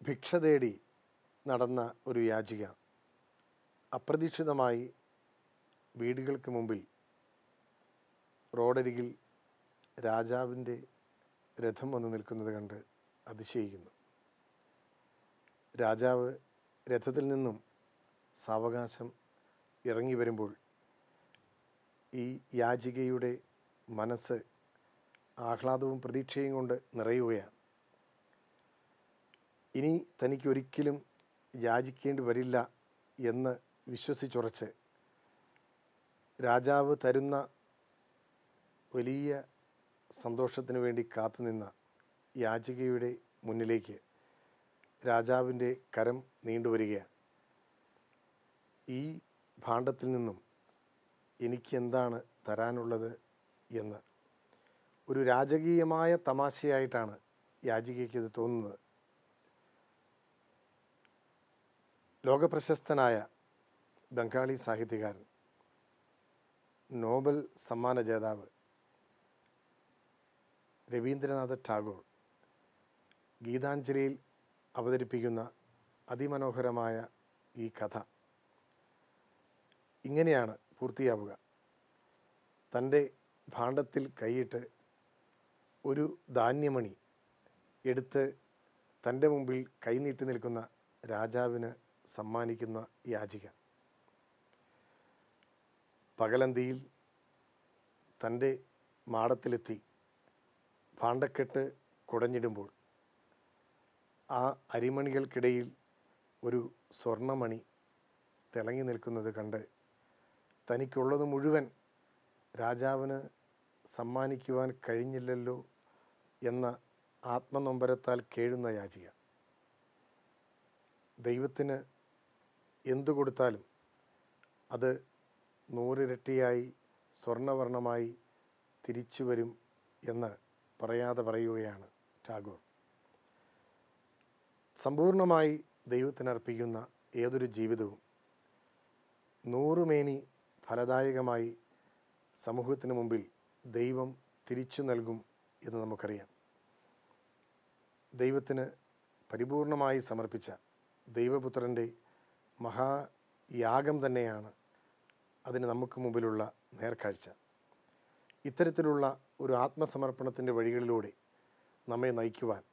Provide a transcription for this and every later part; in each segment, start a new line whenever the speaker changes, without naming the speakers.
ഭിക്ഷ തേടി നടന്ന ഒരു യാചിക അപ്രതീക്ഷിതമായി വീടുകൾക്ക് മുമ്പിൽ റോഡരികിൽ രാജാവിൻ്റെ രഥം വന്ന് നിൽക്കുന്നത് കണ്ട് അതിശയിക്കുന്നു. രാജാവ് രഥത്തിൽ നിന്നും സാവകാശം ഇറങ്ങി വരുമ്പോൾ ഈ യാചികയുടെ മനസ്സ് ആഹ്ലാദവും പ്രതീക്ഷയും കൊണ്ട് നിറയുകയാണ്. ഇനി തനിക്കൊരിക്കലും യാചിക്കേണ്ടി വരില്ല എന്ന് വിശ്വസിച്ചുറച്ച് രാജാവ് തരുന്ന വലിയ സന്തോഷത്തിന് വേണ്ടി കാത്തുനിന്ന യാചികയുടെ മുന്നിലേക്ക് രാജാവിൻ്റെ കരം നീണ്ടുവരികയാണ്. ഈ ഭാണ്ഡത്തിൽ നിന്നും എനിക്കെന്താണ് തരാനുള്ളത് എന്ന് ഒരു രാജകീയമായ തമാശയായിട്ടാണ് യാചികയ്ക്ക് ഇത് തോന്നുന്നത്. ലോകപ്രശസ്തനായ ബംഗാളി സാഹിത്യകാരൻ, നോബൽ സമ്മാന ജേതാവ് രവീന്ദ്രനാഥ ടാഗോർ ഗീതാഞ്ജലിയിൽ അവതരിപ്പിക്കുന്ന അതിമനോഹരമായ ഈ കഥ ഇങ്ങനെയാണ് പൂർത്തിയാവുക. തൻ്റെ ഭാണ്ഡത്തിൽ കൈയിട്ട് ഒരു ധാന്യമണി എടുത്ത് തൻ്റെ മുമ്പിൽ കൈനീട്ടി നിൽക്കുന്ന രാജാവിന് സമ്മാനിക്കുന്ന യാചിക. പകലന്തിയിൽ തൻ്റെ മാടത്തിലെത്തി ഭാണ്ഡക്കെട്ട് കുടഞ്ഞിടുമ്പോൾ ആ അരിമണികൾക്കിടയിൽ ഒരു സ്വർണ്ണമണി തിളങ്ങി നിൽക്കുന്നത് കണ്ട് തനിക്കുള്ളത് മുഴുവൻ രാജാവിന് സമ്മാനിക്കുവാൻ കഴിഞ്ഞില്ലല്ലോ എന്ന ആത്മനൊമ്പരത്താൽ കേഴുന്ന യാചിക. ദൈവത്തിന് എന്തു കൊടുത്താലും അത് 100 ഇരട്ടിയായി സ്വർണ്ണവർണ്ണമായി തിരിച്ചു വരും എന്ന് പറയാതെ പറയുകയാണ് ടാഗോർ. സമ്പൂർണമായി ദൈവത്തിനർപ്പിക്കുന്ന ഏതൊരു ജീവിതവും 100 മേനി ഫലദായകമായി സമൂഹത്തിന് മുമ്പിൽ ദൈവം തിരിച്ചു നൽകും എന്ന് നമുക്കറിയാം. ദൈവത്തിന് പരിപൂർണമായി സമർപ്പിച്ച ദൈവപുത്രൻ്റെ മഹായാഗം തന്നെയാണ് അതിന് നമുക്ക് മുമ്പിലുള്ള നേർക്കാഴ്ച. ഇത്തരത്തിലുള്ള ഒരു ആത്മസമർപ്പണത്തിൻ്റെ വഴികളിലൂടെ നമ്മെ നയിക്കുവാൻ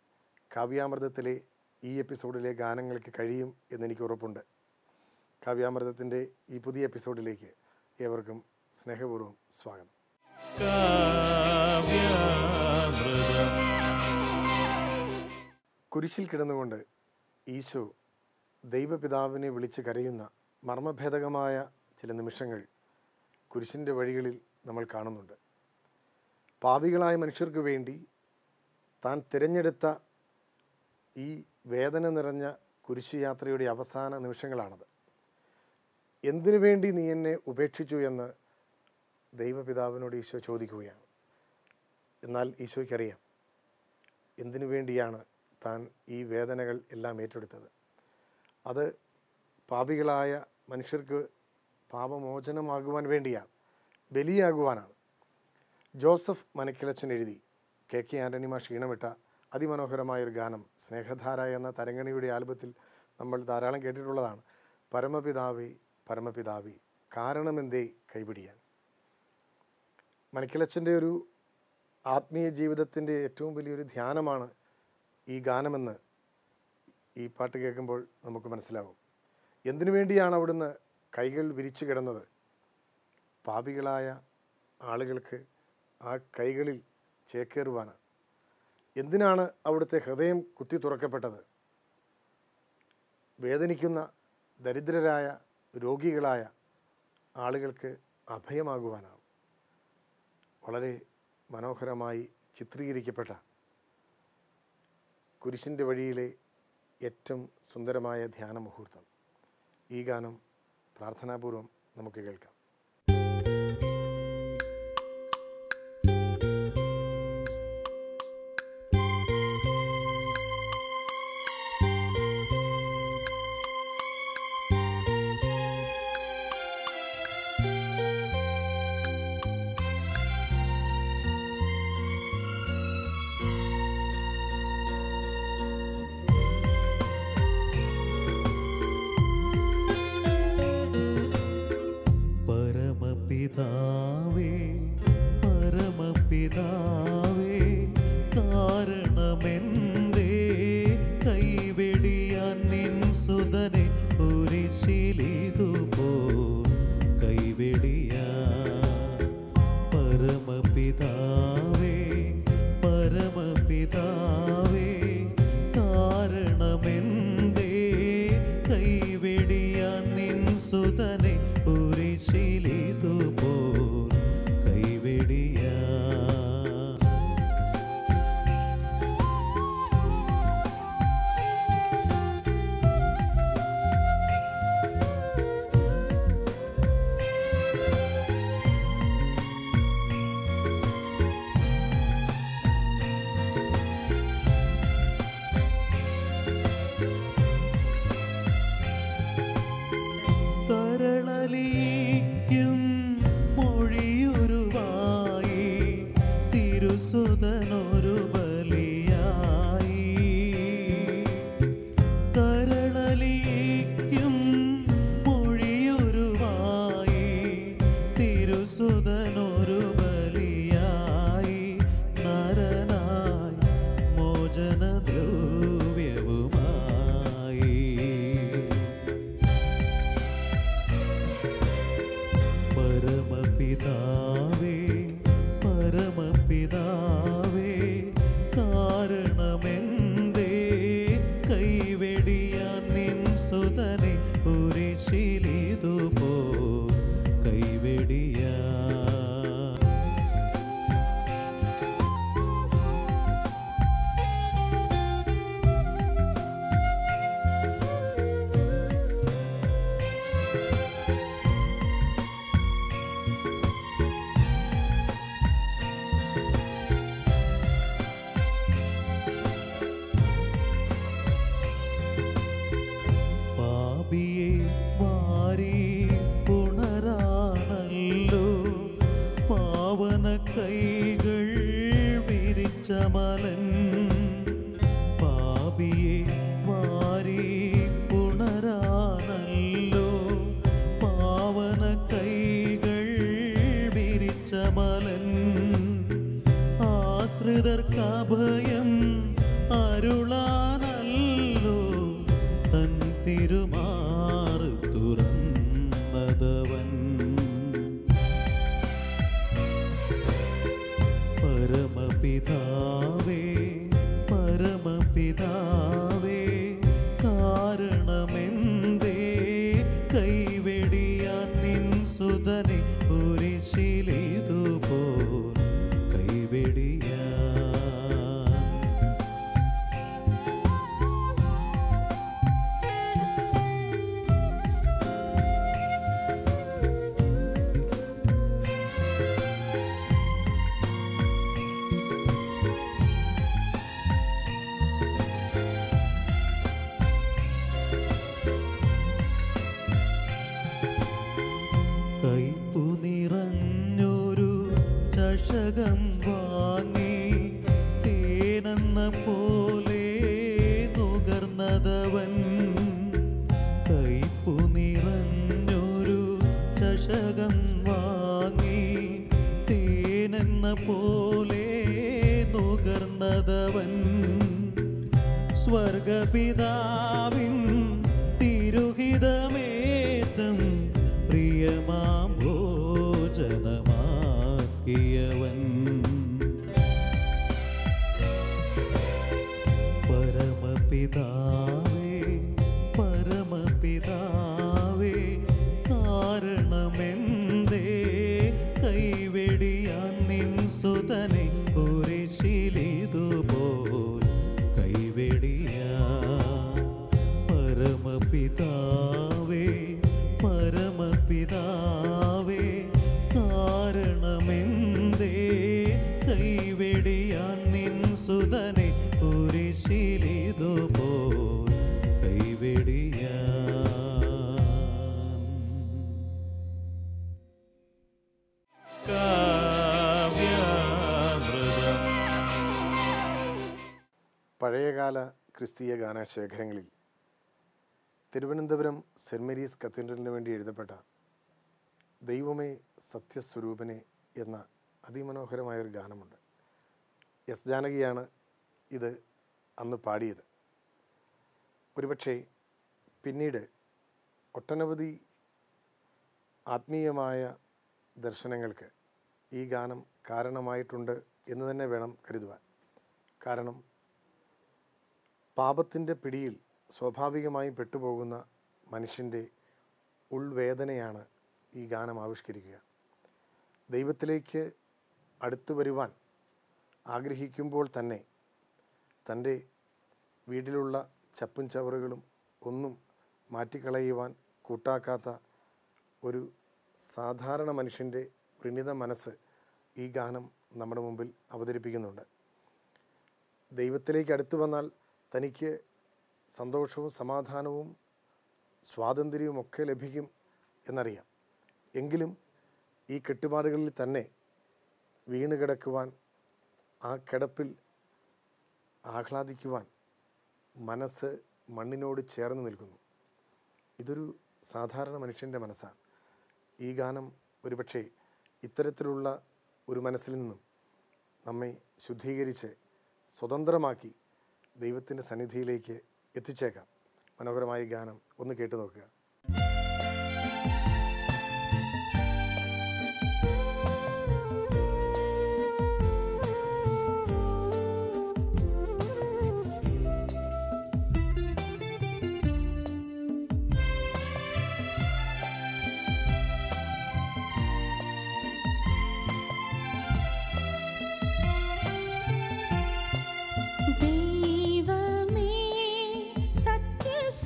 കാവ്യാമൃതത്തിലെ ഈ എപ്പിസോഡിലെ ഗാനങ്ങൾക്ക് കഴിയും എന്നെനിക്ക് ഉറപ്പുണ്ട്. കാവ്യാമൃതത്തിൻ്റെ ഈ പുതിയ എപ്പിസോഡിലേക്ക് ഏവർക്കും സ്നേഹപൂർവ്വം സ്വാഗതം. കുരിശിൽ കിടന്നുകൊണ്ട് ഈശോ ദൈവപിതാവിനെ വിളിച്ച് കരയുന്ന മർമ്മഭേദകമായ ചില നിമിഷങ്ങൾ കുരിശിൻ്റെ വഴികളിൽ നമ്മൾ കാണുന്നുണ്ട്. പാപികളായ മനുഷ്യർക്ക് വേണ്ടി താൻ തിരഞ്ഞെടുത്ത ഈ വേദന നിറഞ്ഞ കുരിശ് യാത്രയുടെ അവസാന നിമിഷങ്ങളാണത്. എന്തിനു വേണ്ടി നീ എന്നെ ഉപേക്ഷിച്ചു എന്ന് ദൈവപിതാവിനോട് ഈശോ ചോദിക്കുകയാണ്. എന്നാൽ ഈശോയ്ക്കറിയാം എന്തിനു വേണ്ടിയാണ് താൻ ഈ വേദനകൾ എല്ലാം ഏറ്റെടുത്തത്. അത് പാപികളായ മനുഷ്യർക്ക് പാപമോചനമാകുവാൻ വേണ്ടിയാണ്, ബലിയാകുവാനാണ്. ജോസഫ് മനക്കിലച്ചൻ എഴുതി KK ആൻ്റണി മാഷ് ഈണമിട്ട അതിമനോഹരമായൊരു ഗാനം സ്നേഹധാര എന്ന തരംഗിണിയുടെ ആൽബത്തിൽ നമ്മൾ ധാരാളം കേട്ടിട്ടുള്ളതാണ്. പരമപിതാവേ പരമപിതാവേ കാരണമെന്തേ കൈപിടിയാൻ. മനക്കിലച്ചൻ്റെ ഒരു ആത്മീയ ജീവിതത്തിൻ്റെ ഏറ്റവും വലിയൊരു ധ്യാനമാണ് ഈ ഗാനമെന്ന് ഈ പാട്ട് കേൾക്കുമ്പോൾ നമുക്ക് മനസ്സിലാവും. എന്തിനു വേണ്ടിയാണ് അവിടുന്ന് കൈകൾ വിരിച്ചു കിടന്നത്? പാപികളായ ആളുകൾക്ക് ആ കൈകളിൽ ചേക്കേറുവാനാണ്. എന്തിനാണ് അവിടുത്തെ ഹൃദയം കുത്തി തുറക്കപ്പെട്ടത്? വേദനിക്കുന്ന ദരിദ്രരായ രോഗികളായ ആളുകൾക്ക് അഭയമാകുവാനാണ്. വളരെ മനോഹരമായി ചിത്രീകരിക്കപ്പെട്ട കുരിശിൻ്റെ വഴിയിലെ ഏറ്റവും സുന്ദരമായ ധ്യാന മുഹൂർത്തം. ഈ ഗാനം പ്രാർത്ഥനാപൂർവം നമുക്ക് കേൾക്കാം.
വിരിച്ചമലൻ പാപിയെ വാരി പുണരാനല്ലോ പാവന കൈകൾ വിരിച്ചമലൻ ആശ്രിതർക്കഭയം അരുളാനല്ലോ തൻ തിരുമാറ് തുറന്നതവൻ പരമപിതാവേ പരമപിതാവേ കാരണമെന്തേ കൈവെടിയാൻ നിൻ സുതനെ കുരിശിലിതുപോൽ കൈവെടിയാൻ കൈപ്പു നിറഞ്ഞൊരു ചഷകം വാങ്ങി തേനെന്ന പോലെ നുകർന്നതവൻ കൈപ്പു നിറഞ്ഞൊരു ചഷകം വാങ്ങി തേനെന്ന പോലെ നുകർന്നതവൻ സ്വർഗപിതാവിൻ തിരുഹിതമേറ്റം പ്രിയമാം ഭോജനമാക്കിയവൻ പരമപിതാവേ പരമപിതാവേ കാരണമെന്തേ കൈവെടിയാൻ നിൻ സുതനെ കുരിശിലിതുപോൽ കൈവെടിയാൻ പരമപിതാവേ പരമപിതാവേ കാരണമെന്തേ കൈവെടിയാൻ നിൻ സുതനെ കുരിശിലിതുപോൽ കൈവെടിയാൻ കാവ്യാമൃതം.
പഴയകാല ക്രിസ്തീയ ഗാനശേഖരങ്ങളിൽ തിരുവനന്തപുരം സെൻറ് മേരീസ് കത്തീഡ്രലിന് വേണ്ടി എഴുതപ്പെട്ട ദൈവമേ സത്യസ്വരൂപനെ എന്ന അതിമനോഹരമായൊരു ഗാനമുണ്ട്. എസ് ജാനകിയാണ് ഇത് അന്ന് പാടിയത്. ഒരുപക്ഷെ പിന്നീട് ഒട്ടനവധി ആത്മീയമായ ദർശനങ്ങൾക്ക് ഈ ഗാനം കാരണമായിട്ടുണ്ട് എന്ന് തന്നെ വേണം കരുതുവാൻ. കാരണം പാപത്തിൻ്റെ പിടിയിൽ സ്വാഭാവികമായും പെട്ടുപോകുന്ന മനുഷ്യൻ്റെ ഉൾവേദനയാണ് ഈ ഗാനം ആവിഷ്കരിക്കുക. ദൈവത്തിലേക്ക് അടുത്തു വരുവാൻ ആഗ്രഹിക്കുമ്പോൾ തന്നെ തൻ്റെ വീട്ടിലുള്ള ചപ്പും ചവറുകളും ഒന്നും മാറ്റിക്കളയുവാൻ കൂട്ടാക്കാത്ത ഒരു സാധാരണ മനുഷ്യൻ്റെ വൃണിത മനസ്സ് ഈ ഗാനം നമ്മുടെ മുമ്പിൽ അവതരിപ്പിക്കുന്നുണ്ട്. ദൈവത്തിലേക്ക് അടുത്തു വന്നാൽ തനിക്ക് സന്തോഷവും സമാധാനവും സ്വാതന്ത്ര്യവും ഒക്കെ ലഭിക്കും എന്നറിയാം. എങ്കിലും ഈ കെട്ടുപാടുകളിൽ തന്നെ വീണ് കിടക്കുവാൻ, ആ കിടപ്പിൽ ആഹ്ലാദിക്കുവാൻ മനസ്സ് മണ്ണിനോട് ചേർന്ന് നിൽക്കുന്നു. ഇതൊരു സാധാരണ മനുഷ്യൻ്റെ മനസ്സാണ്. ഈ ഗാനം ഒരുപക്ഷെ ഇത്തരത്തിലുള്ള ഒരു മനസ്സിൽ നിന്നും നമ്മെ ശുദ്ധീകരിച്ച് സ്വതന്ത്രമാക്കി ദൈവത്തിൻ്റെ സന്നിധിയിലേക്ക് എത്തിച്ചേക്കാം. മനോഹരമായ ഗാനം ഒന്ന് കേട്ടു നോക്കുക.
ദൈവമേ സത്യസ്വരൂപനേ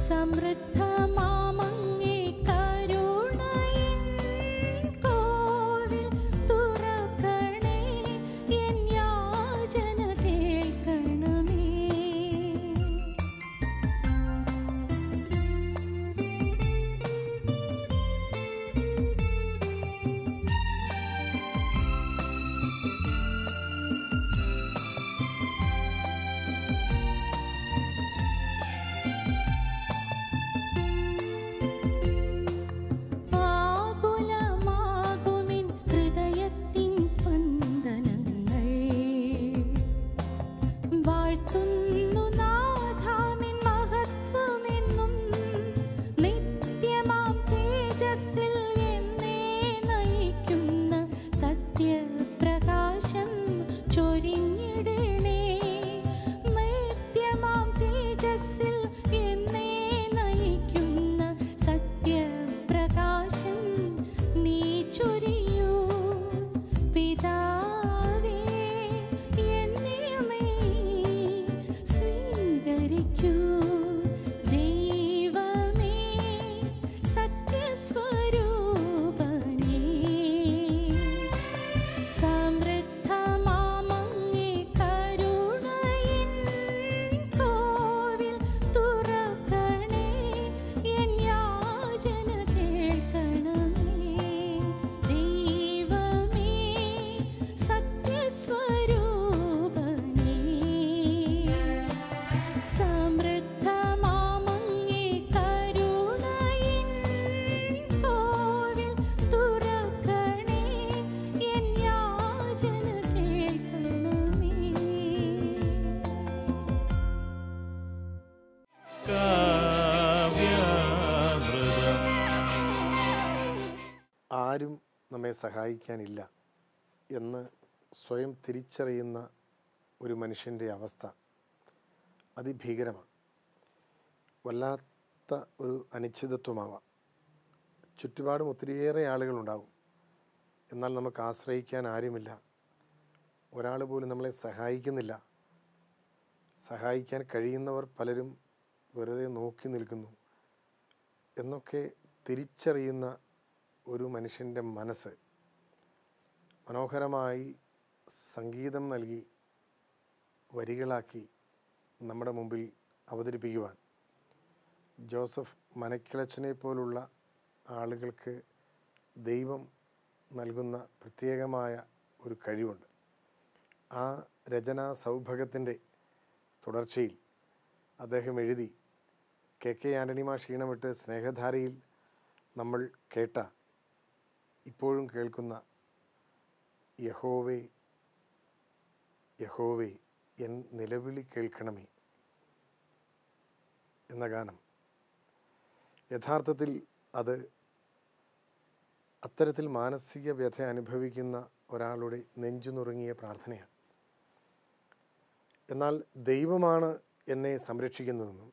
സമൃദ്ധമാമങ്ങേ കരുണയിൻ കോവിൽ തുറക്കണേ, എൻ യാചന കേൾക്കണമേ. ആകുലമാകുമിൻ ഹൃദയത്തിൻ സ്പന്ദനങ്ങൾ വാഴ്ത്തുന്നു നാഥാ നിൻ മഹത്വമെന്നും. നിത്യമാം തേജസ്സിൽ എന്നെ നയിക്കുന്ന സത്യപ്രകാശം ചൊരിഞ്ഞിടണേ. നിത്യമാം തേജസ്സിൽ എന്നെ നയിക്കുന്ന സത്യപ്രകാശം നീ ചൊരിയൂ. പിതാവേ, എന്നെ നീ സ്വീകരിക്കൂ. ദൈവമേ, സത്യസ്വരൂപനേ, സമൃദ്ധമാമങ്ങേ കരുണയിൻ കോവിൽ തുറക്കണേ, എൻ യാചന കേൾക്കണമേ. ദൈവമേ, സത്യസ്വരൂപനേ, സമൃദ്ധമാമങ്ങേ കരുണയിൻ കോവിൽ തുറക്കണേ, എൻ യാചന കേൾക്കണമേ.
കാവ്യാമൃതം.
ആരും നമ്മെ സഹായിക്കാനില്ല എന്ന് സ്വയം തിരിച്ചറിയുന്ന ഒരു മനുഷ്യൻ്റെ അവസ്ഥ അതിഭീകരമാണ്. വല്ലാത്ത ഒരു അനിശ്ചിതത്വമാവാം. ചുറ്റുപാടും ഒത്തിരിയേറെ ആളുകളുണ്ടാവും, എന്നാൽ നമുക്ക് ആശ്രയിക്കാൻ ആരുമില്ല. ഒരാൾ പോലും നമ്മളെ സഹായിക്കുന്നില്ല. സഹായിക്കാൻ കഴിയുന്നവർ പലരും വെറുതെ നോക്കി നിൽക്കുന്നു എന്നൊക്കെ തിരിച്ചറിയുന്ന ഒരു മനുഷ്യൻ്റെ മനസ്സ് മനോഹരമായി സംഗീതം നൽകി വരികളാക്കി നമ്മുടെ മുമ്പിൽ അവതരിപ്പിക്കുവാൻ ജോസഫ് മനക്കിളച്ചനെ പോലുള്ള ആളുകൾക്ക് ദൈവം നൽകുന്ന പ്രത്യേകമായ ഒരു കഴിവുണ്ട്. ആ രചനാ സൗഭാഗ്യത്തിൻ്റെ തുടർച്ചയിൽ അദ്ദേഹം എഴുതി കെ ആൻ്റണി മാഷ് ഈണമിട്ട് സ്നേഹധാരയിൽ നമ്മൾ കേട്ട, ഇപ്പോഴും കേൾക്കുന്ന യഹോവേ യഹോവേ എൻ നിലവിളി കേൾക്കണമേ എന്ന ഗാനം യഥാർത്ഥത്തിൽ അത് അത്തരത്തിൽ മാനസിക വ്യഥ അനുഭവിക്കുന്ന ഒരാളുടെ നെഞ്ചുനുറുങ്ങിയ പ്രാർത്ഥനയാണ്. എന്നാൽ ദൈവമാണ് എന്നെ സംരക്ഷിക്കുന്നതെന്നും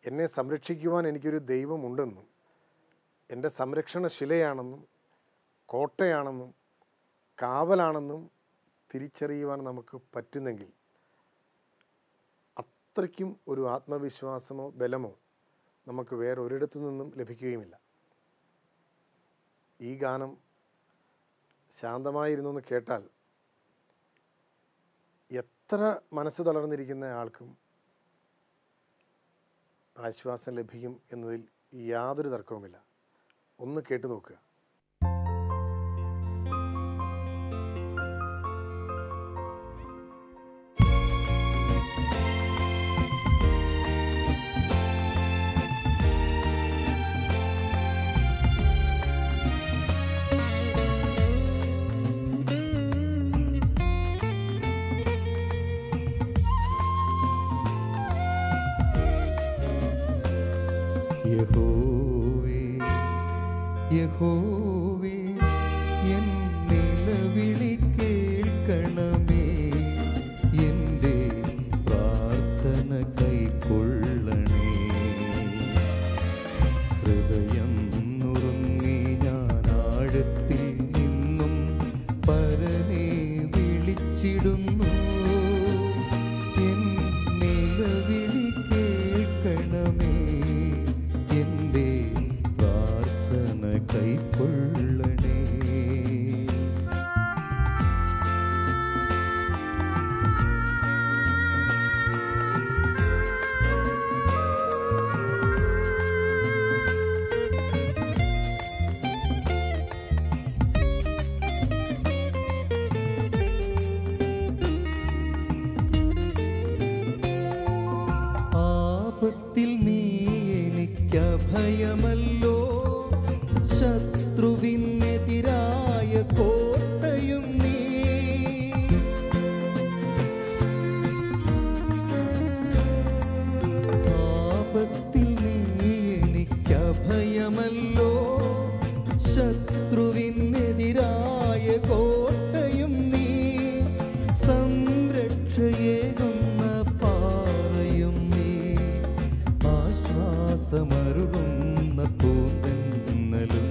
എന്നെ സംരക്ഷിക്കുവാൻ എനിക്കൊരു ദൈവമുണ്ടെന്നും എൻ്റെ സംരക്ഷണശിലയാണെന്നും കോട്ടയാണെന്നും കാവലാണെന്നും തിരിച്ചറിയുവാൻ നമുക്ക് പറ്റുന്നെങ്കിൽ അത്രയ്ക്കും ഒരു ആത്മവിശ്വാസമോ ബലമോ നമുക്ക് വേറൊരിടത്തു നിന്നും ലഭിക്കുകയുമില്ല. ഈ ഗാനം ശാന്തമായിരുന്നു എന്ന് കേട്ടാൽ എത്ര മനസ്സ് തളർന്നിരിക്കുന്ന ആൾക്കും ആശ്വാസം ലഭിക്കും എന്നതിൽ യാതൊരു തർക്കവുമില്ല. ഒന്ന് കേട്ടു നോക്കുക.
യഹോവേ യഹോവേ എൻ നിലവിളി കേൾക്കണമേ, എൻ്റെ പ്രാർത്ഥന കൈക്കൊള്ളണേ. ഹൃദയം നുറുങ്ങി ഞാൻ ആഴത്തിൽ നിന്നും പരനെ വിളിച്ചിടുന്നു. എൻ നിലവിളി കേൾക്കണമേ, ആപത്തിൽ നീ എനിക്കഭയമല്ലോ, ശത്രുവിനെതിരായ കോട്ടയും നീ. ആപത്തിൽ നീ എനിക്കഭയമല്ലോ, ശത്രുവിനെതിരായ കോട്ടയും നീ. സംരക്ഷയേകുന്ന പാറയും നീ, ആശ്വാസമരുളുന്ന പൂന്തന്നലും.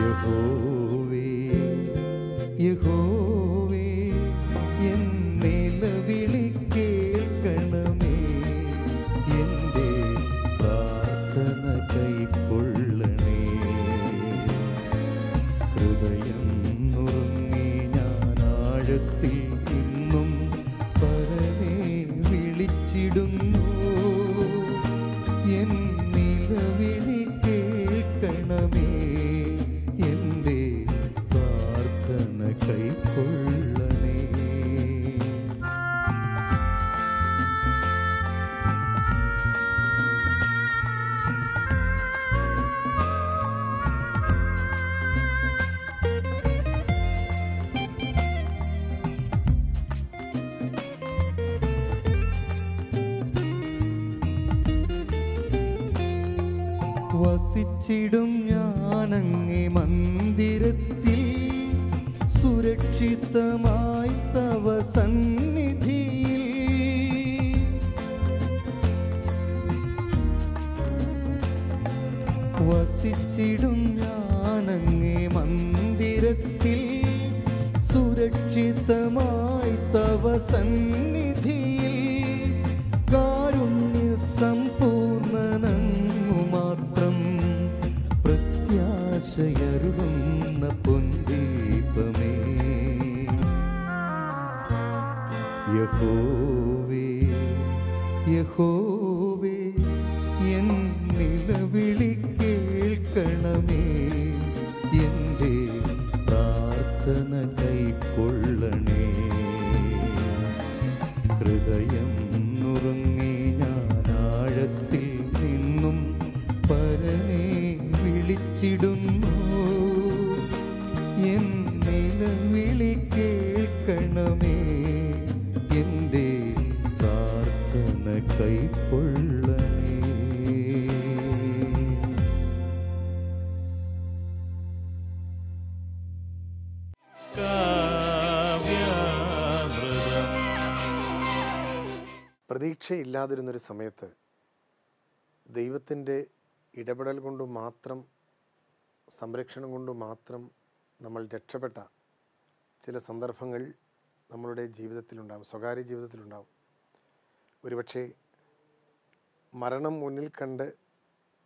യഹോവേ യഹോവേ എൻ നിലവിളി കേൾക്കണമേ, എൻ്റെ പ്രാർത്ഥന കൈക്കൊള്ളണേ. ഹൃദയം നുറുങ്ങി ഞാൻ ആഴത്തിൽ ഇന്നും പരനെ വിളിച്ചിടുന്നു. എൻ നിലവിളി കേൾക്കണമേ, എൻ്റെ പ്രാർത്ഥന കൈക്കൊള്ളണേ. വസിച്ചിടും ഞാനങ്ങേ മന്ദിരത്തിൽ, സുരക്ഷിതമായി തവ സന്നിധിയിൽ. വസിച്ചിടും ഞാനങ്ങേ മന്ദിരത്തിൽ, സുരക്ഷിതമായി തവ സന്നിധിയിൽ. കാരുണ്യ സമ്പൂർണനങ്ങു മാത്രം, പ്രത്യാശയരുളുന്ന പൊൻദീപമേ. യഹോവേ യഹോവേ എൻ നിലവിളി കേൾക്കണമേ, എൻ്റെ പ്രാർത്ഥന കൈക്കൊള്ളണേ. ഹൃദയം നുറുങ്ങി ഞാൻ ആഴത്തിൽ നിന്നും പരനെ വിളിച്ചിടുന്നു. എൻ നിലവിളി കേൾക്കണമേ, എൻ്റെ പ്രാർത്ഥന കൈക്കൊള്ളണേ.
പ്രതീക്ഷയില്ലാതിരുന്നൊരു സമയത്ത് ദൈവത്തിൻ്റെ ഇടപെടൽ കൊണ്ട് മാത്രം, സംരക്ഷണം കൊണ്ട് മാത്രം നമ്മൾ രക്ഷപ്പെട്ട ചില സന്ദർഭങ്ങൾ നമ്മളുടെ ജീവിതത്തിലുണ്ടാകും, സ്വകാര്യ ജീവിതത്തിലുണ്ടാകും. ഒരുപക്ഷെ മരണം മുന്നിൽ കണ്ട്,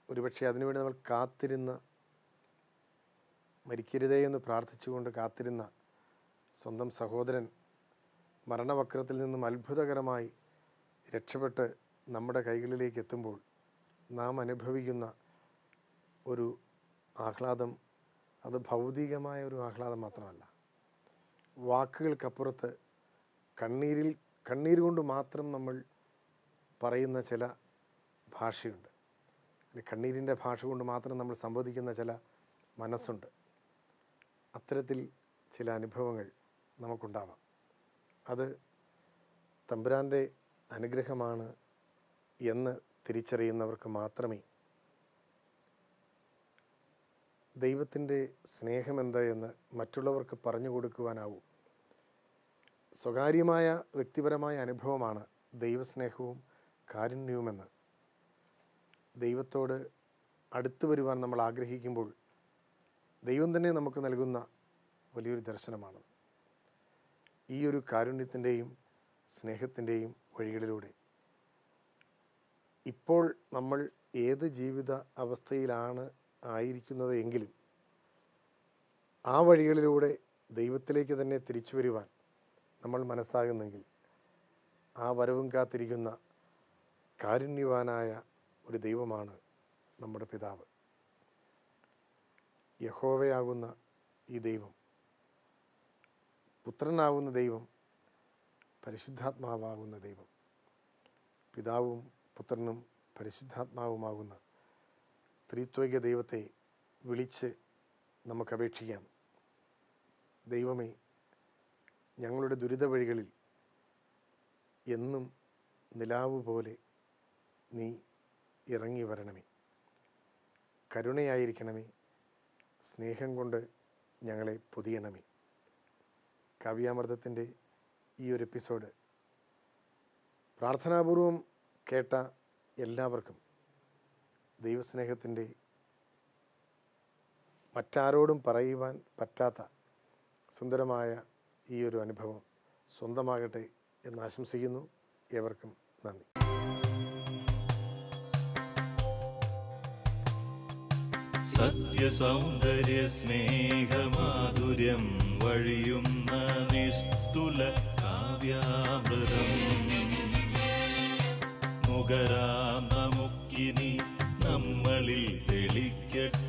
ഒരുപക്ഷെ അതിനുവേണ്ടി നമ്മൾ കാത്തിരുന്ന, മരിക്കരുതേ എന്ന് പ്രാർത്ഥിച്ചുകൊണ്ട് കാത്തിരുന്ന സ്വന്തം സഹോദരൻ മരണവക്രത്തിൽ നിന്നും അത്ഭുതകരമായി രക്ഷപ്പെട്ട് നമ്മുടെ കൈകളിലേക്ക് എത്തുമ്പോൾ നാം അനുഭവിക്കുന്ന ഒരു ആഹ്ലാദം, അത് ഭൗതികമായ ഒരു ആഹ്ലാദം മാത്രമല്ല. വാക്കുകൾക്കപ്പുറത്ത് കണ്ണീര് കൊണ്ട് മാത്രം നമ്മൾ പറയുന്ന ചില ഭാഷയുണ്ട്. കണ്ണീരിൻ്റെ ഭാഷ കൊണ്ട് മാത്രം നമ്മൾ സംവദിക്കുന്ന ചില മനസ്സുണ്ട്. അത്തരത്തിൽ ചില അനുഭവങ്ങൾ നമുക്കുണ്ടാവാം. അത് തമ്പുരാൻ്റെ അനുഗ്രഹമാണ് എന്ന് തിരിച്ചറിയുന്നവർക്ക് മാത്രമേ ദൈവത്തിൻ്റെ സ്നേഹമെന്ത് എന്ന് മറ്റുള്ളവർക്ക് പറഞ്ഞു കൊടുക്കുവാനാവൂ. സ്വകാര്യമായ വ്യക്തിപരമായ അനുഭവമാണ് ദൈവസ്നേഹവും കാരുണ്യവുമെന്ന്. ദൈവത്തോട് അടുത്തു വരുവാൻ നമ്മൾ ആഗ്രഹിക്കുമ്പോൾ ദൈവം തന്നെ നമുക്ക് നൽകുന്ന വലിയൊരു ദർശനമാണത്. ഈ ഒരു കാരുണ്യത്തിൻ്റെയും സ്നേഹത്തിൻ്റെയും വഴികളിലൂടെ ഇപ്പോൾ നമ്മൾ ഏത് ജീവിത അവസ്ഥയിലാണ് ആയിരിക്കുന്നത് എങ്കിലും ആ വഴികളിലൂടെ ദൈവത്തിലേക്ക് തന്നെ തിരിച്ചു വരുവാൻ നമ്മൾ മനസ്സാകുന്നെങ്കിൽ ആ വരവും കാത്തിരിക്കുന്ന കാരുണ്യവാനായ ഒരു ദൈവമാണ് നമ്മുടെ പിതാവ്. യഹോവയാകുന്ന ഈ ദൈവം, പുത്രനാകുന്ന ദൈവം, പരിശുദ്ധാത്മാവാകുന്ന ദൈവം പിതാവും പുത്രനും പരിശുദ്ധാത്മാവുമാകുന്ന ത്രിത്വൈക ദൈവത്തെ വിളിച്ച് നമുക്ക് അപേക്ഷിക്കാം. ദൈവമേ, ഞങ്ങളുടെ ദുരിത വഴികളിൽ എന്നും നിലാവ് പോലെ നീ ഇറങ്ങി വരണമേ. കരുണയായിരിക്കണമേ. സ്നേഹം കൊണ്ട് ഞങ്ങളെ പൊതിയണമേ. കാവ്യാമൃതത്തിൻ്റെ ഈ ഒരു എപ്പിസോഡ് പ്രാർത്ഥനാപൂർവം കേട്ട എല്ലാവർക്കും ദൈവസ്നേഹത്തിൻ്റെ മറ്റാരോടും പറയുവാൻ പറ്റാത്ത സുന്ദരമായ ഈ ഒരു അനുഭവം സ്വന്തമാകട്ടെ എന്ന് ആശംസിക്കുന്നു. ഏവർക്കും നന്ദി.
സത്യസൗന്ദര്യ സ്നേഹമാധുര്യം വഴിയുന്ന നിസ്തുല കാവ്യാമൃതം നുകരാം നമുക്കിനി നമ്മളിൽ തെളിക്കട്ടെ